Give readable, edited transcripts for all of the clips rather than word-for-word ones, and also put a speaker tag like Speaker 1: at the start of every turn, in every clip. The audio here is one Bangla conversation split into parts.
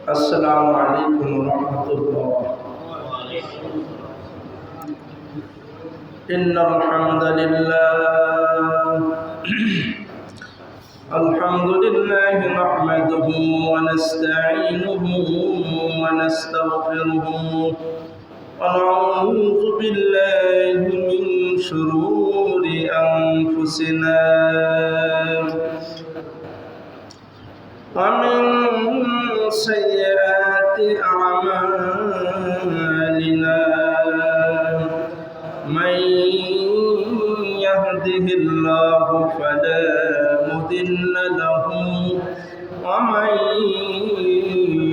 Speaker 1: السلام عليكم ورحمة الله. إن الحمد لله نحمده ونستعينه ونستغفره ونعوذ بالله من شرور أنفسنا ومن سيئات أعمالنا من يهده الله فلا مضل له ومن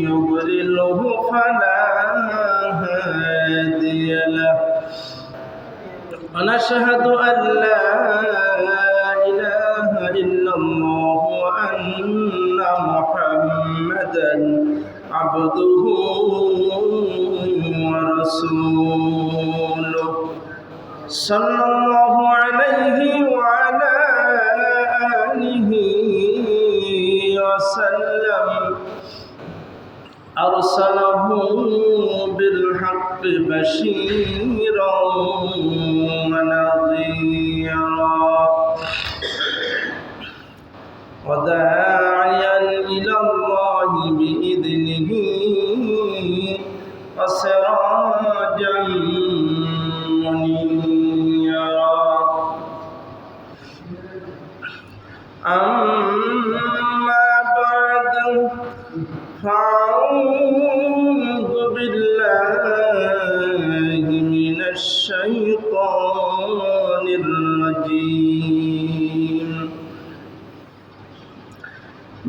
Speaker 1: يضلله فلا هادي له ونشهد أن لا إله إلا الله وأن محمدا عبده ورسوله صلى الله عليه وعلى آله وسلم أرسله بالحق بشيرا ونذيرا وداعيا إلى الله بإذنه وسراجا منيرا. أما بعد فأعوذ بالله من الشيطان الرجيم.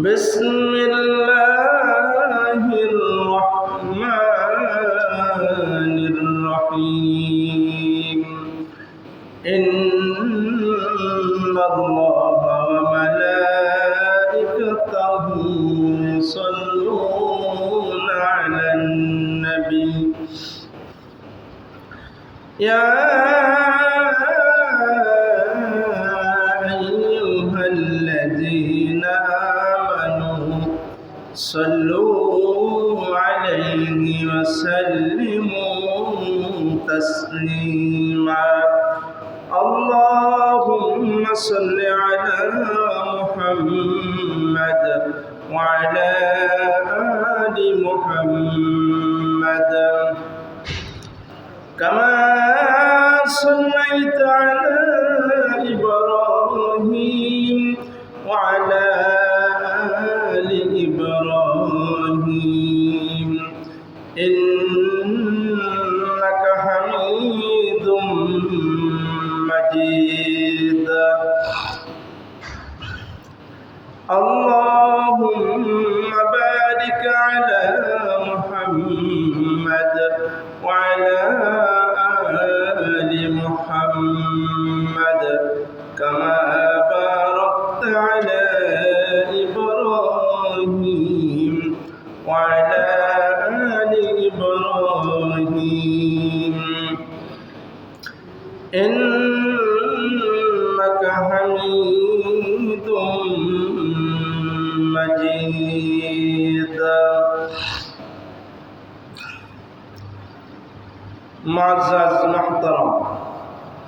Speaker 1: بسم الله الرحمن الرحيم. إن الله وملائكته يصلون على النبي يا أيها الذين آمنوا صلوا عليه وسلموا تسليما. اللهم صل على محمد وعلى آل محمد كما صليت على إبراهيم وعلى آل إبراهيم إنك حميد مجيد. اللهم بارك على محمد وعلى آل محمد كما باركت على إبراهيم وعلى آل إبراهيم إنك حميد مجيد. معزز محترم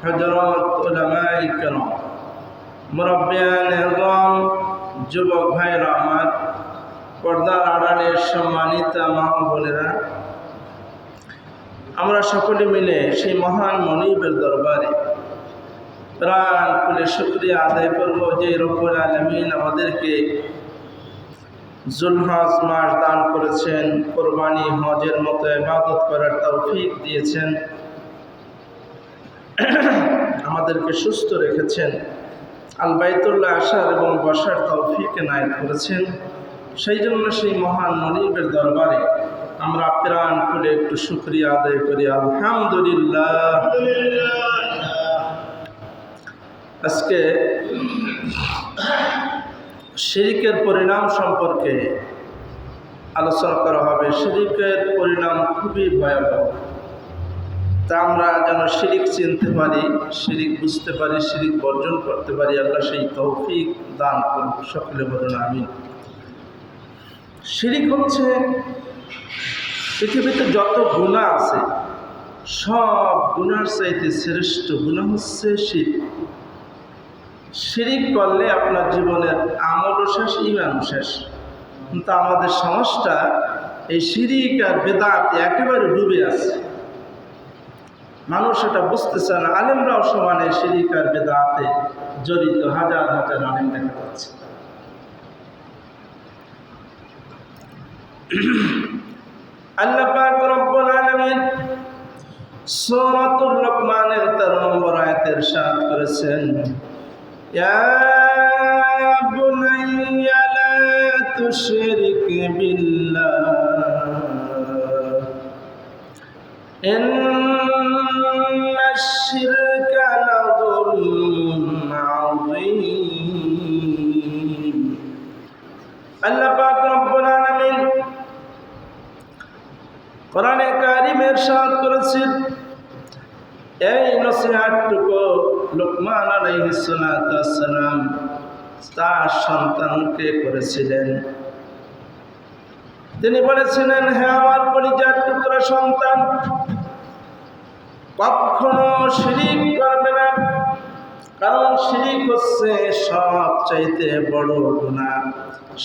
Speaker 1: حضرات علماء کرام মুরব্বিয়ান ইজম যুবক ভাইরা আমার পর্দার আড়ালের সম্মানিত মা বোনেরা, আমরা সকলে মিলে সেই মহান মনিবের দরবারে প্রাণ খুলে শুকরিয়া আদায় করব যে রব্বুল আলামিন আমাদেরকে যুলহজ মাস দান করেছেন, কোরবানি হজের মতো ইবাদত করার তৌফিক দিয়েছেন, আমাদেরকে সুস্থ রেখেছেন, আল বাইতুল্লাহ আসার এবং বসার তৌফিক এনায়েত করেছেন। সেই জন্য সেই মহান মনিবের দরবারে আমরা প্রাণ খুলে একটু শুকরিয়া আদায় করি। আলহামদুলিল্লাহ। আজকে শিরকের পরিণাম সম্পর্কে আলোচনা করা হবে। শিরকের পরিণাম খুবই ভয়াবহ। তা আমরা যেন শিরিক চিনতে পারি, শিরিক বুঝতে পারি, শিরিক বর্জন করতে পারি, আল্লাহ সেই তৌফিক দান করুন। সকলে বলুন আমিন। শিরিক হচ্ছে পৃথিবীতে যত গুনাহ আছে সব গুনার চাইতে শ্রেষ্ঠ গুনাহ হচ্ছে শিরক। শিরিক করলে আপনার জীবনের আমলও শেষ, ঈমানও শেষ। কিন্তু আমাদের সমাজটা এই শিরিক আর বেদাতে একেবারে ডুবে আছে। মানুষ এটা বুঝতেছে না। আলেমরাও সমানে শিরিক আর বেদাতে জড়িত, হাজার হাজার আলেম দেখা যাচ্ছে। আল্লাহ পাক রব্বুল আলামিন সূরাতুল লুকমানের 13 নম্বর আয়াতে ইরশাদ করেছেন, ইয়া বুনাইয়া লা তুশরিক বিল্লাহ ইন্নাশ শিরকা লাযুলমুন আযীম। আল্লাহ পাক রব্বুল আলামিন কোরআনে কারিমে ইরশাদ করেছেন, এই নসিহতটুকু লুকমান আলাইহিস সালাতু ওয়াস সালাম তার সন্তানকে করেছিলেন। তিনি বলেছিলেন, হে আমার কলিজার টুকরা সন্তান, কখনো শিরিক করবে না, কারণ শিরিক হচ্ছে সবচাইতে বড় গুনাহ।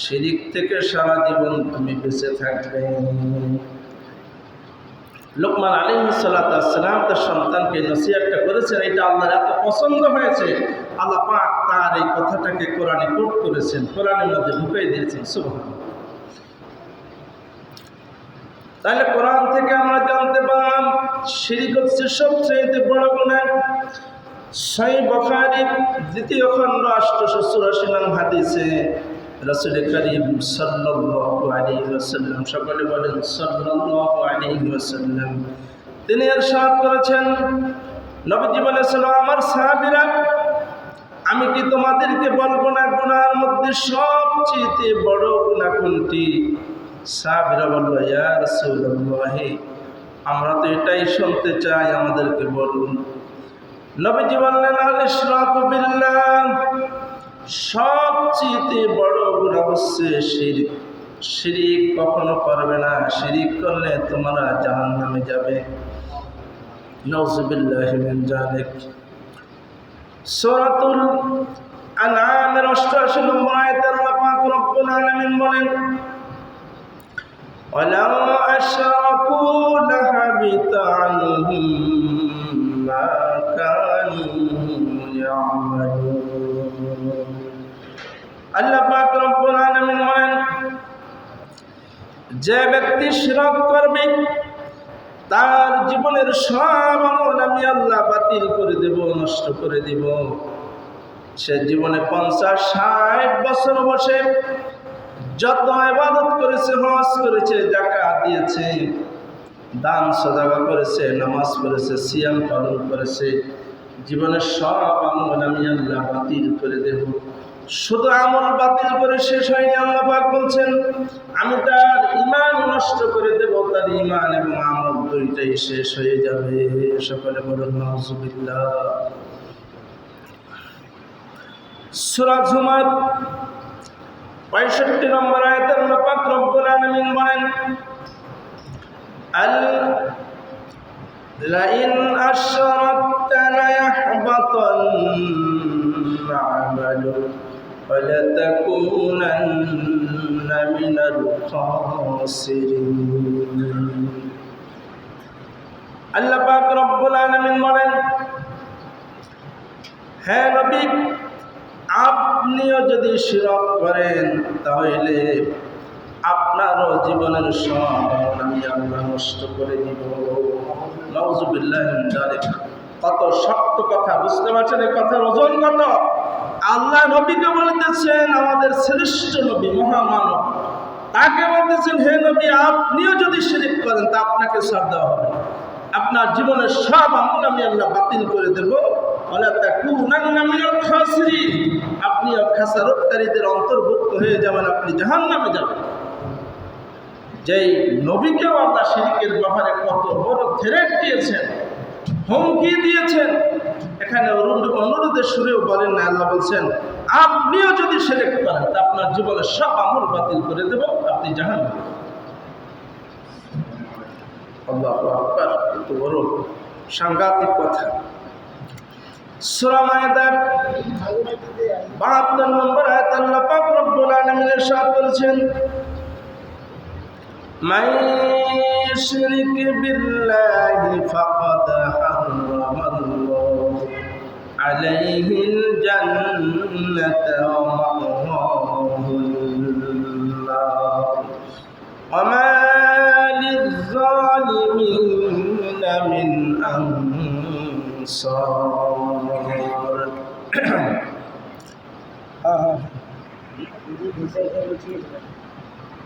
Speaker 1: শিরিক থেকে সারা জীবন তুমি বেঁচে থাকবে। লুকমান আলাইহিস সালাতু ওয়াস সালাম তার সন্তানকে নসিহতটা করেছেন। এটা আল্লাহর এত পছন্দ হয়েছে, আল্লাহ পাক তার এই কথাটাকে কোরআনে কোট করেছেন, কোরআনের মধ্যে ঢুকিয়ে দিয়েছেন। সুবহানাল্লাহ। তাহলে কোরআন থেকে আমরা জানতে পারলাম শিরিক হচ্ছে সবচেয়ে বড় গুনাহ। সহিহ বুখারীর 2য় খণ্ড 884 নং হাদিসে রাসূল করিম সাল্লাল্লাহু আলাইহি ওয়াসাল্লাম, সকলে বলেন সাল্লাল্লাহু আলাইহি ওয়াসাল্লাম, তিনি ইরশাদ করেছেন, নবীজি বলেছেন, আমার সাহাবীরা, আমি কি তোমাদেরকে বলবো না গুনাহের মধ্যে সবচেয়ে বড় গুনাহ কোনটি? সাহাবীরা বলল, ইয়া রাসূলুল্লাহ, আমরা তো এটাই শুনতে চাই, আমাদেরকে বলুন। নবীজি বললেন, আল ইশরাকু বিল্লাহ, সবচেয়ে বড় গুনাহ হচ্ছে শিরক। শিরিক কখনো করবে না, শিরিক করলে তোমরা জাহান্নামে যাবে। নাউযুবিল্লাহি মিন যালিক। সূরাতুল আনআমের 88 নম্বর আয়াতে আল্লাহ পাক রব্বুল আলামিন বলেন, ওয়ালাউ আশরাকু লাহাবিতা আনহুম মা কানু ইয়ামালুন। আল্লাহ পাক রব্বুল আলামিন বলেন, যে ব্যক্তি শিরক করবে তার জীবনের সব আমল আমি আল্লাহ বাতিল করে দেব, নষ্ট করে দিব। সে জীবনে 50-60 বছর বসে যত ইবাদত করেছে, হজ করেছে, যাকাত দিয়েছে, দান সাদাকা করেছে, নামাজ পড়েছে, সিয়াম পালন করেছে, জীবনের সব আমল আমি আল্লাহ বাতিল করে দেব। শুধু আমল বাতিল করে শেষ হয়নি, আল্লাহ পাক বলছেন, আমি তার ঈমান নষ্ট করে দেব, তার ঈমান এবং আমল দুইটাই শেষ হয়ে যাবে। সকলে বলুন নাউযুবিল্লাহ। সূরা যুমার 65 নম্বর আয়াতে আল্লাহ পাক রব্বুল আলামিন বলেন, লাইন আশরাকতা লায়াহবাতান্না আমালুকা ওয়ালাতাকুনান্না মিনাল খাসিরিন। আল্লাহ পাক রব্বুল আলামিন বলেন, হে নবী, আপনিও যদি শিরক করেন তাহলে আপনারও জীবনের সব আমল আমি আল্লাহ নষ্ট করে দিব। নাউযুবিল্লাহি মিন যালিক। কত শক্ত কথা, বুঝতে পারছেন এই কথার ওজন কত? আল্লাহ নবীকে বলতেছেন, আমাদের শ্রেষ্ঠ নবী, মহামানব, তাকে বলতেছেন, হে নবী, আপনিও যদি শিরক করেন তা আপনাকে ছাড় দেওয়া হবে না। আপনার জীবনের সব আমল আমি আল্লাহ বাতিল করে দেব। ওয়ালাতাকুনান্না মিনাল খাসিরিন, আপনিও খাসারতকারীদের অন্তর্ভুক্ত হয়ে যাবেন, আপনি জাহান্নামে যাবেন। যেই নবীকেও আল্লাহ শিরকের ব্যাপারে কত বড় থ্রেট দিয়েছেন, হুমকি দিয়েছেন, এখানে অনুরোধের সুরেও বলেন না। আল্লাহ বলছেন, আপনিও যদি শিরক করেন তা আপনার জীবনের সব আমল বাতিল করে দেব, আপনি জাহান্নামে। আল্লাহু আকবার, কত বড় সাংঘাতিক কথা। সূরা মায়েদার 72 নম্বর আয়াত আল্লাহ পাক রব্বুল আলামিন ইরশাদ করেছেন, মান ইউশরিক বিল্লাহি ফাকাদ হারামাল্লাহু আলাইহিল জান্নাতা ওয়া মাওয়াহুল নার ওয়া মা লিয-যালিমিনা মিন আনসার।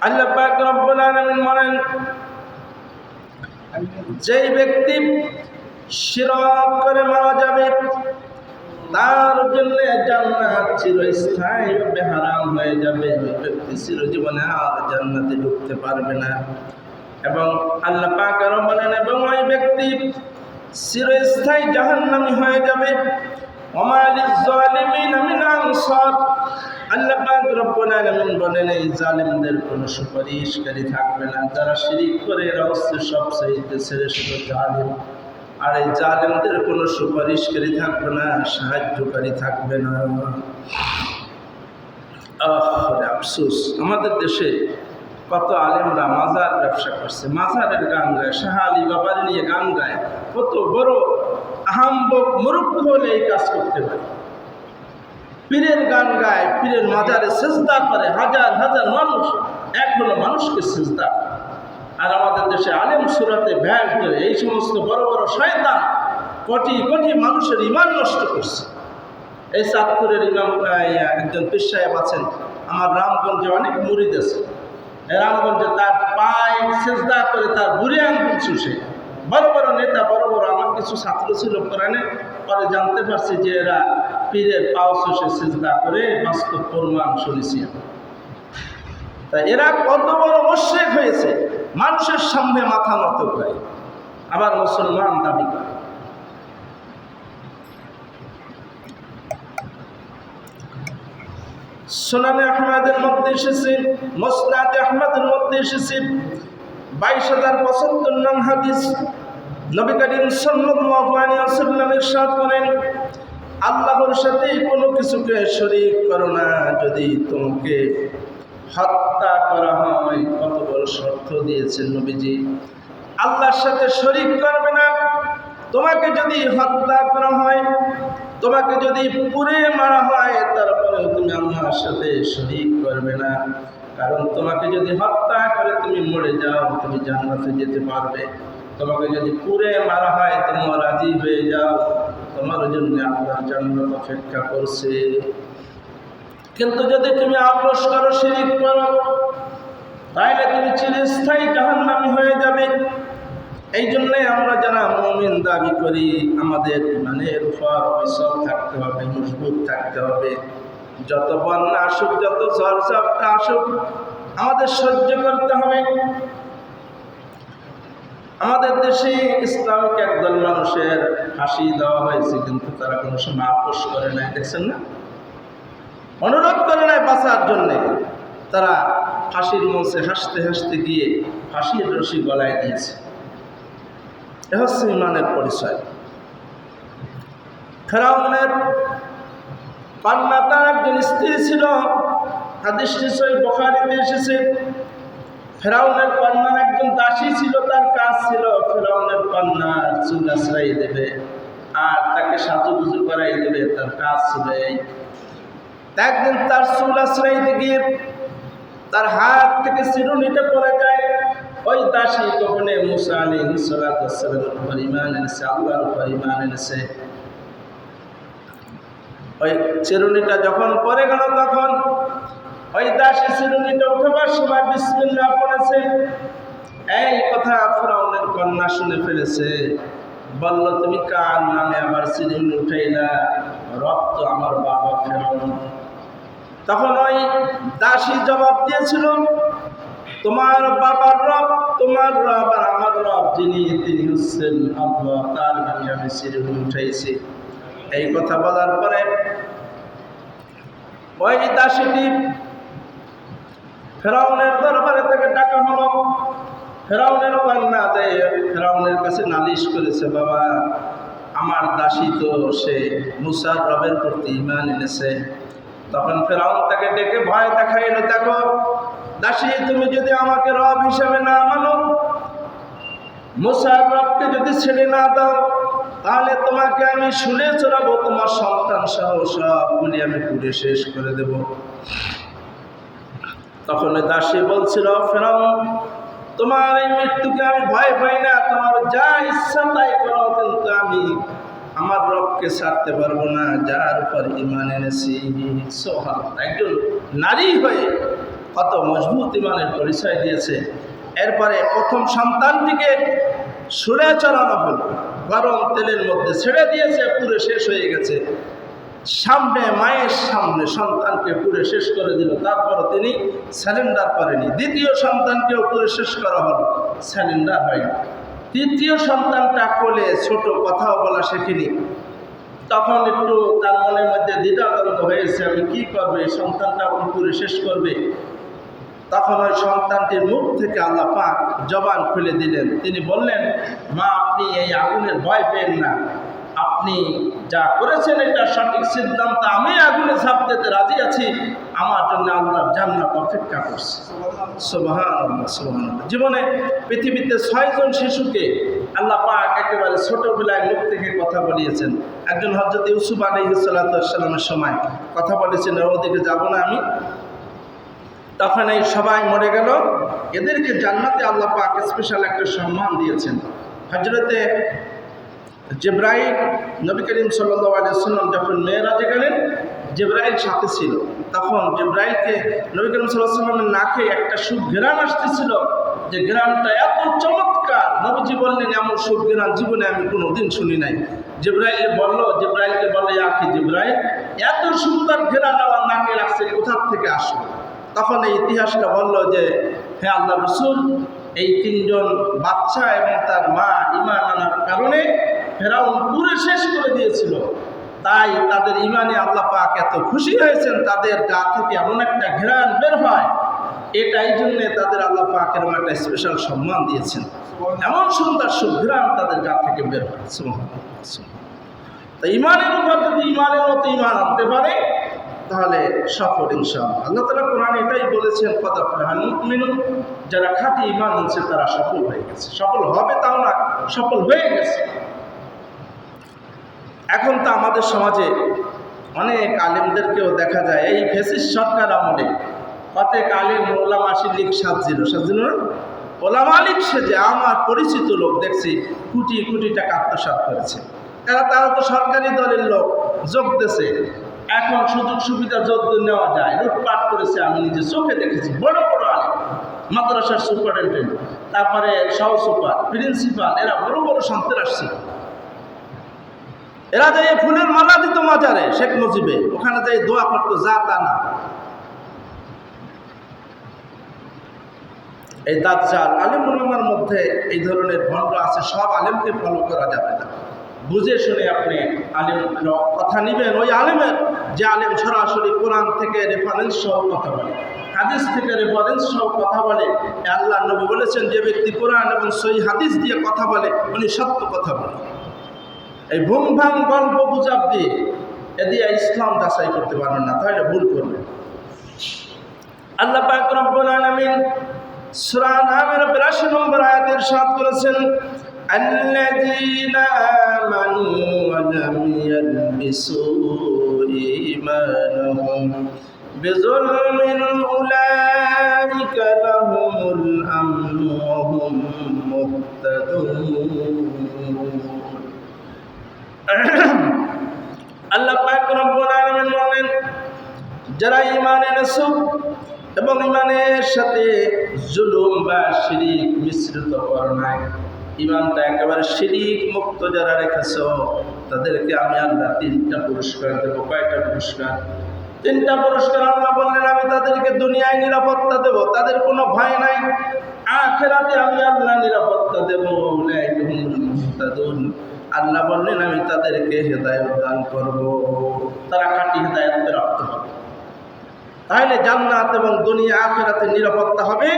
Speaker 1: আল্লাহ পাক রব্বুল আলামিন বলেন, যেই ব্যক্তি শিরক করে মারা যাবে তার জন্য জান্নাত চিরস্থায়ীভাবে হারাম হয়ে যাবে। ওই ব্যক্তি চিরজীবনে আর জান্নাতে ঢুকতে পারবে না। এবং আল্লাহ পাক আরো বলেন, এবং ওই ব্যক্তি চিরস্থায়ী জাহান্নামী হয়ে যাবে। ওয়া মা লিয-যালিমিনা মিন আনসার। আল্লাহ পাক রব্বুল আলামিন বলেন, এই জালিমদের কোনো সুপারিশকারী থাকবে না। যারা শিরক করে এরা হচ্ছে সবচেয়ে শ্রেষ্ঠ জালিম। আর এই জালিমদের কোনো সুপারিশকারী থাকবে না, সাহায্যকারী থাকবে না। আফসোস, আমাদের দেশে কত আলেমরা মাজার ব্যবসা করছে, মাজারের গান গায়, শাহ আলী বাবার নিয়ে গান গায়। কত বড় আহাম্বক মূর্খ হলে এই কাজ করতে পারে। পীরের গান গায়, পীরের মাজারে সিজদা করে হাজার হাজার মানুষ, এখনো মানুষকে সিজদা। আর আমাদের দেশে আলেম সুরাতে ভ্যাট করে এই সমস্ত বড় বড় শয়তান কোটি কোটি মানুষের ঈমান নষ্ট করছে। এই চাঁদপুরের ইমাম একজন পীর সাহেব আছেন, আমার রামগঞ্জে অনেক মুরিদ আছে। রামগঞ্জে তার পায়ে সিজদা করে তার বুড়ি আঙ্গুল চুষে। বড় বড় নেতা, বড় বড় আমার কিছু ছাত্র ছিল কোরআনে, পরে জানতে পারছি যে এরা পীরের পাও চুষে সিজদা করে, বাস্তব প্রমাণ শুনেছি। তা এরা কত বড় মুশরিক হয়েছে, মানুষের সামনে মাথা নত করে, আবার মুসলমান দাবি করে। সুনানে আহমদের মধ্যে এসেছে, মুসনাদে আহমদের মধ্যে এসেছে 22,075 নং হাদিস। নবী করিম সাল্লাল্লাহু আলাইহি ওয়াসাল্লাম ইরশাদ করেন, আল্লাহর সাথে কোনো কিছুকে শরীক করো না। যদি তোমাকে হত্যা করা হয়, কত বড় শর্ত দিয়েছেন নবীজি, আল্লাহর সাথে শরীক করবে না। তোমাকে যদি হত্যা করা হয়, তোমাকে যদি পুড়ে মারা হয়, তারপরেও তুমি আল্লাহর সাথে শরীক করবে না। কারণ তোমাকে যদি হত্যা করে তুমি মরে যাও, তুমি জান্নাতে যেতে পারবে। তোমাকে যদি পুড়ে মারা হয়, তুমি রাজি হয়ে যাও, তোমার জন্য আল্লাহর জান্নাত অপেক্ষা করছে। কিন্তু যদি তুমি আপোস করো, শিরক করো, তাহলে তুমি চিরস্থায়ী জাহান্নামী হয়ে যাবে। এই জন্যে আমরা যারা মুমিন দাবি করি, আমাদের ইমানের উপর অবিচল থাকতে হবে, মজবুত থাকতে হবে। যত বন্যা আসুক, যত ঝড়-ঝাপটা আসুক, আমাদের সহ্য করতে হবে। আমাদের দেশে ইসলামিক একদল মানুষের ফাঁসি দেওয়া হয়েছে, কিন্তু তারা কোনো সময় আপোস করে নাই, দেখছেন না? অনুরোধ করে নাই বাঁচার জন্যে। তারা ফাঁসির মঞ্চে হাসতে হাসতে গিয়ে ফাঁসির রশি গলায় দিয়েছে। এ হচ্ছে ইমানের পরিচয়। ফেরাউনের কন্যা, তার একজন স্ত্রী ছিল, হাদিসটি সহিহ বুখারীতে এসেছে। ফেরাউনের কন্যার একজন দাসী ছিল, তার কাজ ছিল ফেরাউনের কন্যার চুল আশ্রয় দেবে আর তাকে সাজুগুজু করাই দেবে, তার কাজ ছিল এই। একদিন তার চুল আশ্রয় গিয়ে তার হাত থেকে চিরুনিটা পড়ে যায়। ওই দাসী গোপনে মুসা আলাইহিস সালামের উপর ঈমান এনেছে, আল্লাহর উপর ঈমান এনেছে। ওই চিরুনিটা যখন পড়ে গেল, তখন ওই দাসী চিরুনিটা উঠাবার সময় বিসমিল্লাহ পড়েছে। এই কথা ফেরাউনের কন্যা শুনে ফেলেছে, বলল, তুমি কার নামে আবার চিরুনি উঠাইলা? রব তো আমার বাবা ফেরাউন। তখন ওই দাসী জবাব দিয়েছিল, তোমার বাবার রব, তোমার রব আর আমার রব যিনি, তিনি হচ্ছেন আল্লাহ, তার নামে আমি চিরুনি উঠাইছি। এই কথা বলার পরে ওই দাসীটি ফেরাউনের দরবারে থেকে ডাকা হলো। ফেরাউনের কন্যা যায় ফেরাউনের কাছে নালিশ করেছে, বাবা আমার দাসী তো সে মুসার রবের প্রতি ঈমান এনেছে। তখন ফেরাউন তাকে ডেকে ভয় দেখাইলো, দেখো দাসী, তুমি যদি আমাকে রব হিসেবে না মানো, মুসার রবকে যদি ছেড়ে না দাও, তাহলে তোমাকে আমি শুলে চড়াবো, তোমার সন্তান সহ সবগুলি আমি পুড়ে শেষ করে দেব। তখন দাসী বলছিল, ফেরাউন তোমার এই মৃত্যুকে আমি ভয় পাই না, তোমার যা ইচ্ছা তাই করো, কিন্তু আমি আমার রবকে ছাড়তে পারবো না, যার উপর ঈমান এনেছি। সুবহানাল্লাহ, একজন নারী হয়ে কত মজবুত ঈমানের পরিচয় দিয়েছে। এরপরে প্রথম সন্তানটিকে শুলে চড়ানো হলো, গরম তেলের মধ্যে ছেড়ে দিয়েছে, পুরে শেষ হয়ে গেছে। সামনে মায়ের সামনে সন্তানকে পুরে শেষ করে দিল, তারপর তিনি স্যালেন্ডার করেনি। দ্বিতীয় সন্তানকেও পুরে শেষ করা হলো, স্যালেন্ডার হয়নি। তৃতীয় সন্তানটা কোলে, ছোট, কথাও বলা শেখেনি। তখন একটু তার মনের মধ্যে দ্বিধাদ্বন্দ্ব হয়েছে, আমি কি করবো, এই সন্তানটা পুরে শেষ করবে। তখন ওই সন্তানটির মুখ থেকে আল্লাহ পাক জবান খুলে দিলেন। তিনি বললেন, মা আপনি এই আগুনের ভয় পেন না, আপনি যা করেছেন এটা সঠিক সিদ্ধান্ত, আমি আগুনে ঝাঁপ দিতে রাজি আছি, আমার জন্য আল্লাহর জান্নাত অপেক্ষা করছে। সুবহানাল্লাহ, সুবহানাল্লাহ। জীবনে পৃথিবীতে 6 জন শিশুকে আল্লাহ পাক একেবারে ছোটবেলায় মুখ থেকে কথা বলিয়েছেন। একজন হযরত ইউসুফ আলাইহিস সালামের সময় কথা বলেছেন, ওদিকে যাব না আমি। তখন এই সবাই মরে গেল, এদেরকে জান্নাতে আল্লাহ পাক স্পেশাল একটা সম্মান দিয়েছেন। হযরতে জিবরাইল, নবী করিম সাল্লাল্লাহু আলাইহি ওয়াসাল্লাম যখন মেরাজে গেলেন, জিবরাইল সাথে ছিল। তখন জিবরাইলকে নবী করিম সাল্লাল্লাহু আলাইহি ওয়াসাল্লামের নাকে একটা সুঘ্রাণ আসতেছিল, যে ঘ্রাণটা এত চমৎকার, নবীজি বললেন এমন সুঘ্রাণ জীবনে আমি কোনোদিন শুনি নাই। জিবরাইলকে বলল, আখি জিবরাইল, এত সুন্দর ঘ্রাণ আমার নাকে লাগছে, কোথা থেকে আসলো? তখন এই ইতিহাসটা বলল যে, হে আল্লাহ রাসূল, এই 3 জন বাচ্চা এবং তার মা ঈমান আনার কারণে ফেরাউন পুরো শেষ করে দিয়েছিল, তাই তাদের ঈমানে আল্লাহ পাক এত খুশি হয়েছেন, তাদের গা থেকে এমন একটা ঘ্রাণ বের হয়, এটাই জন্য তাদের আল্লাহ পাক এরকম একটা স্পেশাল সম্মান দিয়েছেন। এমন সুন্দর সুঘ্রাণ তাদের গা থেকে বের হয়। তাই ঈমানের উপর যদি ঈমানের মতো ঈমান আনতে পারে, তাহলে সফল ইনশাআল্লাহ। আল্লাহ তাআলা কোরআনে এটাই বলেছেন, ফাতাফলাহুল মুমিনুন, যারা খাঁটি ঈমান আনছে তারা সফল হয়ে গেছে। সফল হবে তাও না, সফল হয়ে গেছে। এখন তো আমাদের সমাজে অনেক আলেমদেরকেও দেখা যায়, এই ফ্যাসিস্ট সরকার আমলে প্রত্যেক আলেম ওলামা লীগ সাজছিল না, ওলামা লীগ সেজে আমার পরিচিত লোক দেখছি কোটি কোটি টাকা আত্মসাৎ করেছে। তারা তো সরকারি দলের লোক, যোগ দিয়েছে। এখন সুযোগ সুবিধা যত নেওয়া যায় লুটপাট করেছে, আমি নিজে চোখে দেখেছি। বড় বড় আলেম, মাদ্রাসার সুপারিনটেন্ডেন্ট, তারপরে সহ সুপার, প্রিন্সিপাল, এরা বড় বড় সন্ত্রাস ছিল। এরা যাই ফুলের মালা দিত মাজারে, শেখ মুজিবে, ওখানে যাই দোয়া করতো, যা তা না। এই দাজ্জাল আলেম উলামার মধ্যে এই ধরনের ভণ্ড আছে, সব আলেমকে ফলো করা যাবে না। বুঝে শুনে আপনি আলেম কথা নেবেন, ওই আলেমের যে আলেম সরাসরি কোরআন থেকে রেফারেন্স সহ কথা বলে, হাদিস থেকে রেফারেন্স সহ কথা বলে। আল্লাহ নবী বলেছেন, যে ব্যক্তি কোরআন এবং সহিহ হাদিস দিয়ে কথা বলে উনি সত্য কথা বলে। এই ভুম ভাং গল্প গুজব দিয়ে এ দিয়ে ইসলাম যাচাই করতে পারবেন না, তাহলে ভুল করবেন। আল্লাহ পাক রব্বুল আলামিন সূরা নামের 82 নম্বর আয়াতে ইরশাদ করেছেন, আল্লাযীনা আমানু ওয়া লাম ইয়ালবিসু ঈমানাহুম বিযুলমিন উলাইকা লাহুমুল আমনু ওয়া হুম মুহতাদুন। আল্লাহ পাক রব্বুল আলামিন বলেন, যারা ঈমান এনেছে এবং ঈমানের সাথে জুলুম বা শিরিক মিশ্রিত করে নাই, ঈমানটা একেবারে শিরিক মুক্ত যারা রেখেছো, তাদেরকে আমি আল্লাহ 3টা পুরস্কার দেব। কয়টা পুরস্কার? 3টা পুরস্কার। আল্লাহ বললেন, আমি তাদেরকে দুনিয়ায় নিরাপত্তা দেব, তাদের কোনো ভয় নাই। আখিরাতে আমি আল্লাহ নিরাপত্তা দেব। উলাইকা হুমুল মুহতাদুন। আল্লাহ বললেন, আমি তাদেরকে হেদায়েত দান করব, তারা খাঁটি হেদায়েত প্রাপ্ত হবে। তাহলে জান্নাত এবং দুনিয়া আখিরাতে নিরাপত্তা হবে।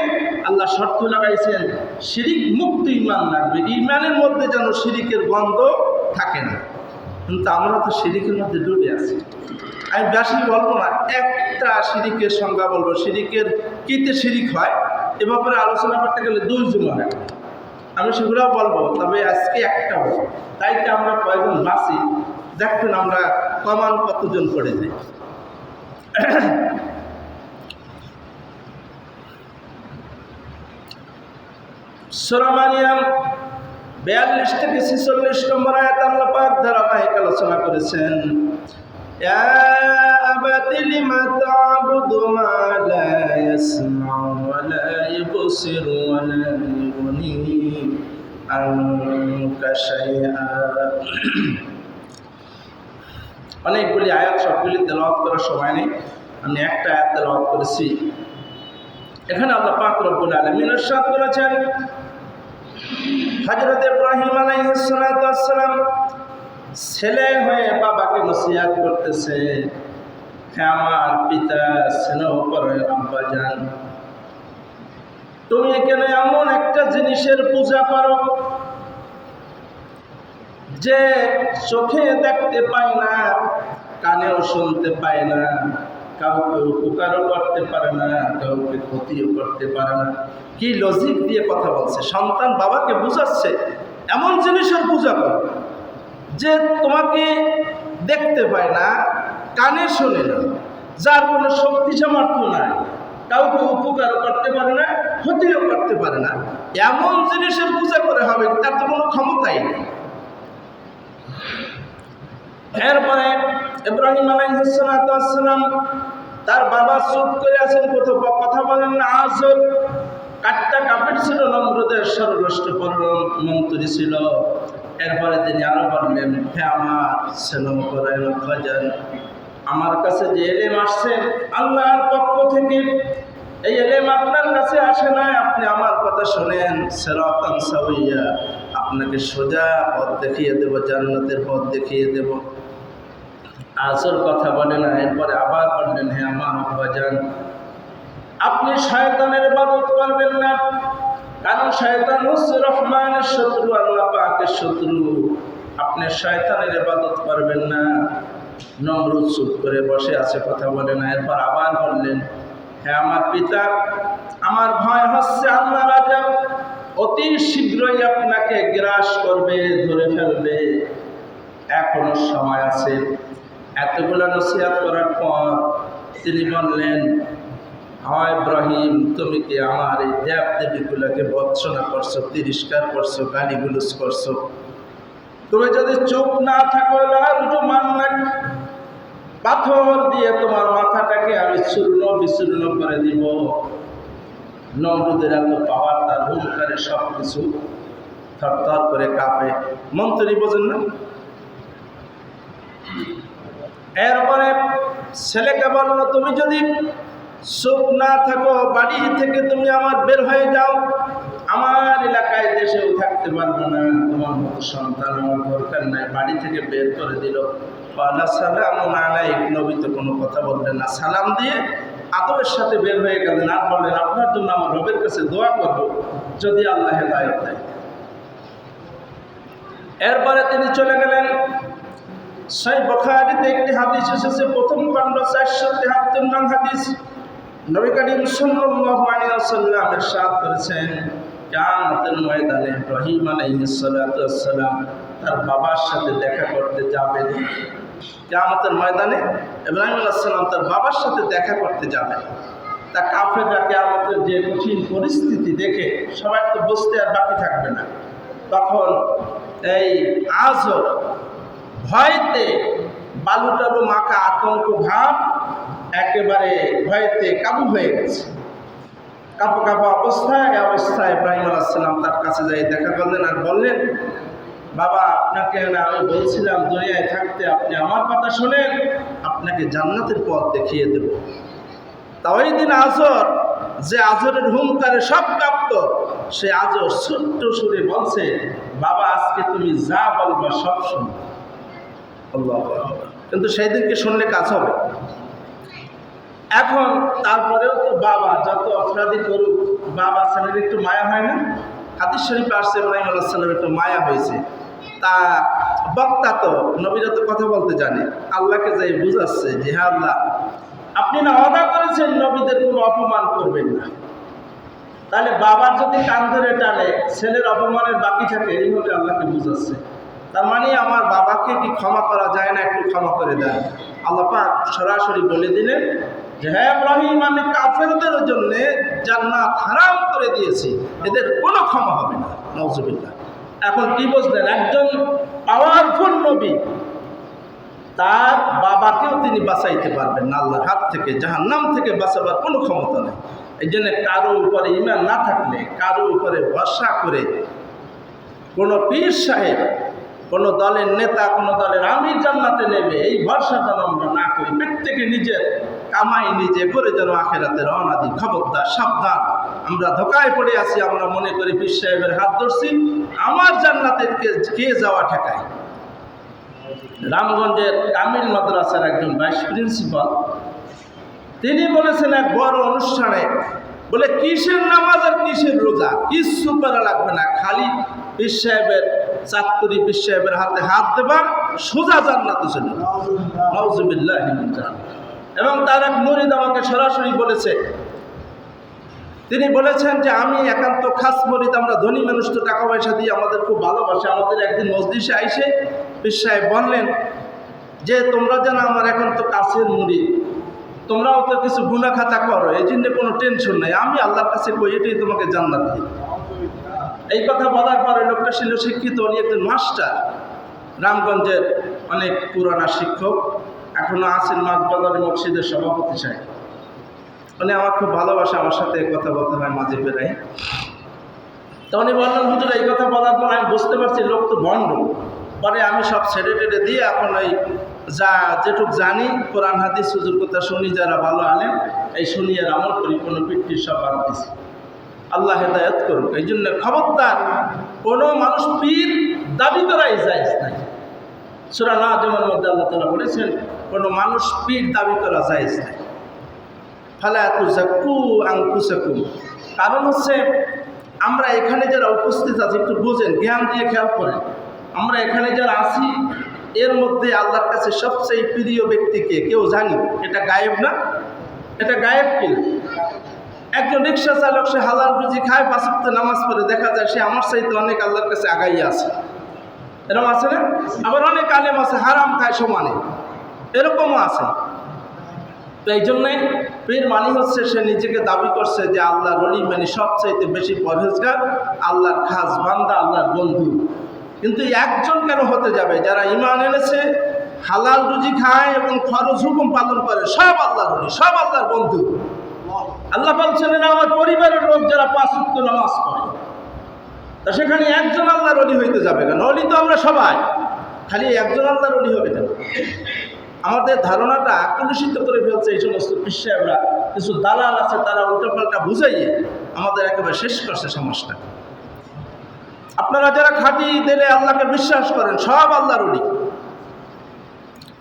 Speaker 1: আল্লাহ শর্ত লাগাইছেন শিরিক মুক্ত ঈমান লাগবে, ঈমানের মধ্যে যেন শিরিকের গন্ধ থাকে না। কিন্তু আমরা তো শিরিকের মধ্যে ডুবে আছি। আমি বেশি বলবো না, একটা শিরিকের সংজ্ঞা বলবো। শিরিকের কিতে শিরিক হয় এ ব্যাপারে আলোচনা করতে গেলে 2 জুমা লাগে, আমি সেগুলোও বলবো, তবে আজকে একটা বলবো। তাই তো আমরা কয়েকজন বাঁচি, দেখবেন আমরা কমান কতজন করে যাই। সূরা মারিয়াম 42 থেকে 46 নম্বর আয়াত আল্লাহ পাক ধারাবাহিক আলোচনা করেছেন, ইয়া আবাতি লিমা তা'বুদু মা লা ইয়াসমা'ু ওয়া লা ইবসিরু ওয়া লা ইউগনি আনকা শাইআ। অনেকগুলি আয়াত, সবগুলি তেলাওয়াত করার সময় নেই, আমি একটা আয়াত তেলাওয়াত করেছি। এখানে আল্লাহ পাক রব্বুল আলামিন ইরশাদ করেছেন, হযরত ইব্রাহিম আলাইহিস সালাতু ওয়াস সালাম ছেলে হয়ে বাবাকে নসিহত করতেছে, হে আমার পিতা, স্নেহ করে আব্বাজান, তুমি এখানে এমন একটা জিনিসের পূজা করো যে চোখে দেখতে পায় না, কানেও শুনতে পায় না, কাউকে উপকারও করতে পারে না, কাউকে ক্ষতিও করতে পারে না। কি লজিক দিয়ে কথা বলছে! সন্তান বাবাকে বুঝাচ্ছে এমন জিনিসের পূজা করো যে তোমাকে দেখতে পায় না, কানে শোনে না, যার কোনো শক্তি সামর্থ্য নাই, কাউকে উপকারও করতে পারে না, ক্ষতিও করতে পারে না, এমন জিনিসের পূজা করে হবে, তার তো কোনো ক্ষমতাই নেই। এরপরে ইব্রাহিম আলাইহিস সালাতু ওয়াস সালাম, তার বাবা চুপ করে আছেন, কোথাও কথা বলেন না। আজর কাট্টা কাপড় ছিল, নমরুদের সর্বরাষ্ট্রপর মন্ত্রী ছিল। এরপরে তিনি আরো বললেন, হে আমার স্নেহ করেন আব্বাজান, আমার কাছে যে এলেম আসছে আল্লাহর পক্ষ থেকে, এই এলেম আপনার কাছে আসে না, আপনি আমার কথা শোনেন। সিরাতান সাওয়িয়া, আপনাকে সোজা পথ দেখিয়ে দেব, জান্নাতের পথ দেখিয়ে দেব। আসর কথা বলে না। এরপরে আবার বললেন, হে আমার আব্বাজান, আপনি শয়তানের ইবাদত করবেন না, কারণ শয়তান হচ্ছে রহমানের শত্রু, আল্লাহ পাকের শত্রু। আপনি শয়তানের ইবাদত করবেন না। নমরুদ চুপ করে বসে আছে, কথা বলে না। এরপর আবার বললেন, হে আমার পিতা, আমার ভয় হচ্ছে আল্লাহর আযাব অতি শীঘ্রই আপনাকে গ্রাস করবে, ধরে ফেলবে, এখনো সময় আছে। এতগুলো নসিহত করার পর তিনি বললেন, হয় ইব্রাহিম, তুমি কি আমার এই দেব দেবীগুলোকে ভৎসনা করছো, তিরস্কার করছো, গালিগুলোজ করছো? তুমি যদি চুপ না থাকো, পাথর দিয়ে তোমার মাথাটাকে আমি চূর্ণ বিচূর্ণ করে দিব। নমরুদের এত পাওয়ার, তার হুঙ্কারে সব কিছু থরথর করে কাঁপে। মন্ত্রী বোঝেন না? এরপরে ছেলেকে বললো, তুমি যদি চুপ না থাকো, বাড়ি থেকে তুমি আমার বের হয়ে যাও, আমার এলাকায় দেশেও থাকতে পারবো না, তোমার মতো সন্তান আমার দরকার নাই। বাড়ি থেকে বের করে দিল। সালামুন আলাইক, নবী তো কোনো কথা বললেন না, সালাম দিয়ে আদবের সাথে বের হয়ে গেলেন। আর বললেন, আপনার জন্য আমার রবের কাছে দোয়া করবো, যদি আল্লাহ হেদায়েত দেয়। এরপরে তিনি চলে গেলেন। সহিহ বুখারীতে একটি হাদিস এসেছে, প্রথম খণ্ড 473 নং হাদিস। নবী করিম সাল্লাল্লাহু আলাইহি ওয়াসাল্লাম ইরশাদ করেছেন, কিয়ামতের ময়দানে ইব্রাহিম আলাইহিস সালাতু ওয়াস সালাম তার বাবার সাথে দেখা করতে যাবেন। কিয়ামতের ময়দানে ইব্রাহিম আলাইহিস সালাম তার বাবার সাথে দেখা করতে যাবেন। তা কাফেররা কিয়ামতের যে কঠিন পরিস্থিতি দেখে সবাই তো বসতে আর বাকি থাকবে না। তখন এই আজর ভয়তে বালুটালু মাখা আতঙ্ক ভাব, একেবারে ভয়তে কাবু হয়ে গেছে, কাঁপা কাঁপা অবস্থায়। এই অবস্থায় ইব্রাহিম আলাইহিস সালাম তার কাছে যাই দেখা করলেন আর বললেন, বাবা, আপনাকে আমি বলছিলাম দুনিয়ায় থাকতে আপনি আমার কথা শোনেন, আপনাকে জান্নাতের পথ দেখিয়ে দেব। তা ওই দিন আজর, যে আজরের হুঙ্কারে সব কাঁপত, সে আজর ছোট্ট সুরে বলছে, বাবা, আজকে তুমি যা বলবা সব শুনবো। আল্লাহু আকবার। কিন্তু সেই দিনকে শুনলে কাজ হবে। এখন তারপরেও তো বাবা যত অপরাধী করুক, বাবা ছেলের একটু মায়া হয় না? হাদিস শরীফে আসছে ইব্রাহিম আলাইহিস সালামের একটু মায়া হয়েছে। তা বক্তা তো নবীরা তো কথা বলতে জানে, আল্লাহকে যাই বুঝাচ্ছে যে হ্যাঁ আল্লাহ, আপনি না ওয়াদা করেছেন নবীদের কোনো অপমান করবেন না, তাহলে বাবার যদি কান ধরে টানে ছেলের অপমানের বাকি থাকে, এইভাবে আল্লাহকে বুঝাচ্ছে। তার মানে আমার বাবাকে কি ক্ষমা করা যায় না? একটু ক্ষমা করে দেন। আল্লাহ পাক সরাসরি বলে দিলেন যে হ্যাঁ ইব্রাহিম, আমি কাফেরদের জন্য জান্নাত হারাম করে দিয়েছি, এদের কোনো ক্ষমা হবে না। নাউজুবিল্লাহ। এখন কি বুঝলেন? একজন পাওয়ারফুল নবী, তার বাবাকেও তিনি বাঁচাইতে পারবেন না আল্লাহর হাত থেকে, জাহান্নাম থেকে বাঁচাবার কোনো ক্ষমতা নেই। এই জন্য কারো উপরে ঈমান না থাকলে, কারো উপরে ভরসা করে কোনো পীর সাহেব, কোনো দলের নেতা, কোনো দলের আমির জান্নাতে নেবে, এই ভরসা যেন আমরা না করি। প্রত্যেকে নিজের কামাই নিজে করে যেন আখেরাতে রওনা দিই। খবরদার, সাবধান। আমরা ধোকায় পড়ে আছি, আমরা মনে করি পীর সাহেবের হাত ধরছি, আমার জান্নাতে কে যাওয়া ঠেকায়। রামগঞ্জের কামিল মাদ্রাসার একজন ভাইস প্রিন্সিপাল, তিনি বলেছেন এক বড় অনুষ্ঠানে, বলে কিসের নামাজ আর কিসের রোজা, কিচ্ছু করা লাগবে না, খালি পীর সাহেবের চাঁদপুরি পীর সাহেবের হাতে হাত দেবার, সোজা জান্নাতে চলে যাবে। নাউজুবিল্লাহ। এবং তার এক মুরিদ আমাকে সরাসরি বলেছে, তিনি বলেছেন যে আমি একান্ত খাস মুরিদ, আমরা ধনী মানুষ তো টাকা পয়সা দিয়ে আমাদের খুব ভালোবাসে। আমাদের একদিন মজলিসে আইসে পীর সাহেব বললেন যে তোমরা যেন আমার একান্ত কাছের মুরিদ, তোমরাও তো কিছু গুনাহ খাতা করো, এই জন্য কোনো টেনশন নাই, আমি আল্লাহর কাছে কই এটাই তোমাকে জান্নাত দিই। এই কথা বলার পরে লোকটা ছিল শিক্ষিত, উনি একজন মাস্টার, রামগঞ্জের অনেক পুরানা শিক্ষক, এখনো আছেন মাছবাজার মসজিদের সভাপতি সাহেব। উনি আমার খুব ভালোবাসে, আমার সাথে কথা বলতে হয় মাঝে বেড়াই। তো উনি বললেন হুজুর, এই কথা বলার পর আমি বুঝতে পারছি লোক তো ভণ্ড। পরে আমি সব ছেড়ে টেড়ে দিয়ে এখন ওই যেটুক জানি কোরআন হাদিস হুজুর কথা শুনি, যারা ভালো আলেন এই শুনি আর আমল করি, কোনো পিঠির সব বাদ দিছি। আল্লাহ হেদায়েত করুক। এই জন্য খবরদার, কোনো মানুষ পীর দাবি করাই জায়েজ নাই। সূরা নাজমের মধ্যে আল্লাহ তাআলা বলেছেন কোনো মানুষ পীর দাবি করা জায়েজ নাই। ফালা তুযাক্কু আনফুসাকুম। কারণ হচ্ছে আমরা এখানে যারা উপস্থিত আছি, একটু বোঝেন, জ্ঞান দিয়ে খেয়াল করেন, আমরা এখানে যারা আছি এর মধ্যে আল্লাহর কাছে সবচেয়ে প্রিয় ব্যক্তিকে কেউ জানি? এটা গায়েব না? এটা গায়েব কিনা? একজন রিক্সা চালক, সে হালাল রুজি খায়, 5 ওয়াক্ত নামাজ পড়ে, দেখা যায় সে আমার চাইতে অনেক আল্লাহর কাছে আগাইয়া আছে। এরকম আছে না? আবার অনেক আলেম আছে হারাম খায় সমানে, এরকমও আছে। তো এই জন্যে পীর মানে হচ্ছে সে নিজেকে দাবি করছে যে আল্লাহর ওলি, মানে সবচাইতে বেশি পরহেজগার, আল্লাহর খাস বান্দা, আল্লাহর বন্ধু। কিন্তু একজন কেন হতে যাবে? যারা ঈমান এনেছে, হালাল রুজি খায় এবং ফরজ হুকুম পালন করে, সব আল্লাহর ওলি, সব আল্লাহর বন্ধু। আল্লাহ বলছেন আমার পরিবারের লোক যারা 5 ওয়াক্ত নামাজ পড়ে, তা সেখানে একজন আল্লাহর ওলি হইতে যাবে কেন? ওলি তো আমরা সবাই, খালি একজন আল্লাহর ওলি হবে কেন? আমাদের ধারণাটা কলুষিত করে ফেলছে এই সমস্ত পীর সাহেবরা। কিছু দালাল আছে, তারা উল্টোপাল্টা বুঝাইয়ে আমাদের একেবারে শেষ করছে সমাজটা। আপনারা যারা খাঁটি দিলে আল্লাহকে বিশ্বাস করেন, সব আল্লাহর ওলি।